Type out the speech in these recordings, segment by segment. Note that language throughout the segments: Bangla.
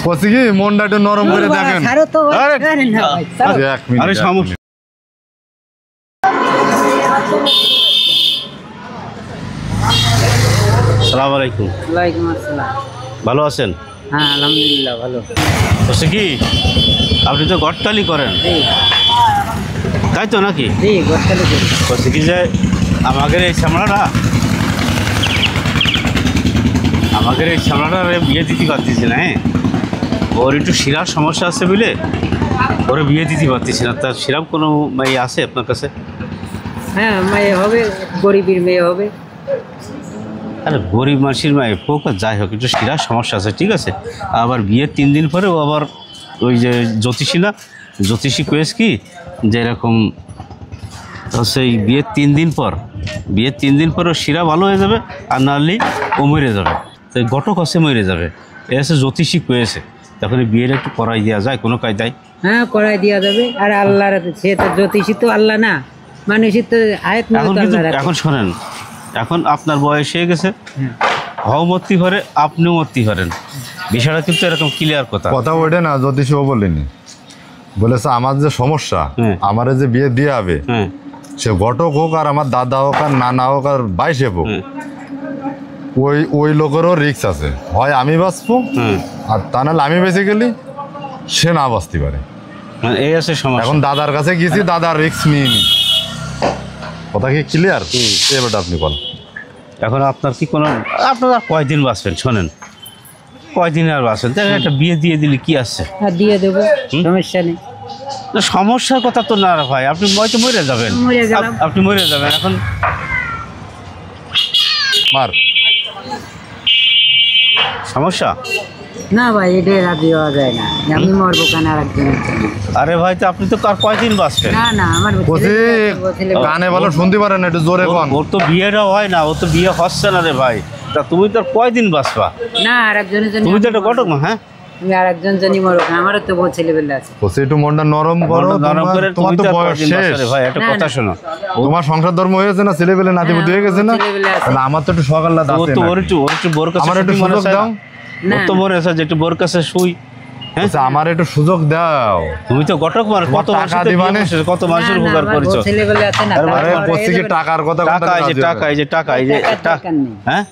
বলছি কি মনটা একটু নরম করে দেখেন। আরে সমস্যা আসসালামু আলাইকুম। ওয়ালাইকুম আসসালাম। ভালো আছেন? হ্যাঁ আলহামদুলিল্লাহ ভালো। বলছি কি আপনি তো গট্টালি করেন তাই তো নাকি? জি গট্টালি করি। বলছি কি যে আমাদের এই শ্যামলাটা বিয়ে দিতে পারতেছি না। হ্যাঁ ওর একটু শিরার সমস্যা আছে বুঝলে, ওরে বিয়ে দিতে পারতেছি না। তার সেরকম কোনো মেয়ে আছে আপনার কাছে? হ্যাঁ মেয়ে হবে, গরিবের মেয়ে হবে। আরে গরিব মানুষের মেয়ে হোক আর যাই হোক, একটু শিরার সমস্যা আছে ঠিক আছে। আবার বিয়ের 3 দিন পরে ও আবার ওই যে জ্যোতিষী কয়েস কি যে এরকম হচ্ছে এই বিয়ের 3 দিন পর ও শিরা ভালো হয়ে যাবে, আর নাহলে ও মরে যাবে। তো ঘটক হচ্ছে মরে যাবে, এ হচ্ছে জ্যোতিষী কয়েছে। তখন বিয়ের একটু করাই দেওয়া যায় কোনো কায়দায়? হ্যাঁ করাই দেওয়া যাবে। আর আল্লাহর সে তো জ্যোতিষী তো আল্লাহ না, মানুষের তো আয়াত এখন শোনেন, এখন আপনার বয়স হয়ে গেছে, হও মরতে পারে আপনিও মরতে পারেন, বিষয়টা কিন্তু এরকম ক্লিয়ার কথা ওইটা না। জ্যোতিষীও বলেনি, বলেছে আমার যে সমস্যা, আমার যে বিয়ে দিয়ে হবে, সে ঘটক হোক আর আমার দাদা হোক আর নানা হোক আর বাইশে হোক, ওই লোকেরও রিস্ক আছে। হয় আমি বাঁচবো, আর তা নাহলে আমি বেঁচে গেলি সে না বাঁচতে পারে। এই আছে সমস্যা। এখন দাদার কাছে গেছি, দাদার রিস্ক নিয়ে নি। কথা কি ক্লিয়ার? এবার আপনি বলেন এখন আপনার কি কোনো, আপনার আর কয়দিন বাঁচবেন? শোনেন, কয়দিন আর বাঁচবেন? তাই একটা বিয়ে দিয়ে দিলে কি আছে? হ্যাঁ দিয়ে দেবো, সমস্যা নেই। সমস্যার কথা তো না ভাই, আপনি হয়তো মরে যাবেন, আপনি মরে যাবেন। এখন মার সমস্যা না ভাই, এটা রাজি হওয়া যায় না। আমি মরবো কেন আর একজনের জন্য? আরে ভাই তো আপনি তো আর কয়দিন বাঁচবেন? না না আমার কানে ভালো শুনতে পারেন, একটু জোরে কোন। ওর তো বিয়েটা হয় না, ও তো বিয়ে হচ্ছে না রে ভাই। তা তুমি তো আর কয়দিন বাঁচবা? না আর একজনের জন্য তুমি তো একটা ঘটক না। হ্যাঁ আমি আর একজন জনই মরবো না, আমারও তো বউ ছেলেবেলা আছে। একটু মনটা নরম করো, তোমার তো বয়স শেষ ভাই। একটা কথা শোনো, তোমার সংসার ধর্ম হয়েছে না, ছেলেবেলে নাতি বুদ্ধি হয়ে গেছে না, আমার তো একটু সকাল রাত আছে না। ওর একটু বোর কাছে আমার একটু সুযোগ দাও। ওর তো মনে আছে যে একটু বোর কাছে শুই। আচ্ছা আমার একটু সুযোগ দাও। তুমি তো ঘটক মানুষ, কত মানুষের উপকার করেছো। ছেলেবেলা আছে না, আরে বলছি কি টাকার কথা, টাকা হ্যাঁ।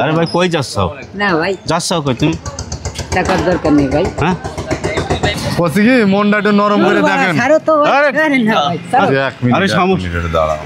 আরে ভাই কই যাচ্ছ? না ভাই যাচ্ছ কই তুমি? টাকার দরকার নেই ভাই। হ্যাঁ বলছি কি মনটা একটু নরম করে দেখেন। আরে সমস্যা দাঁড়াও।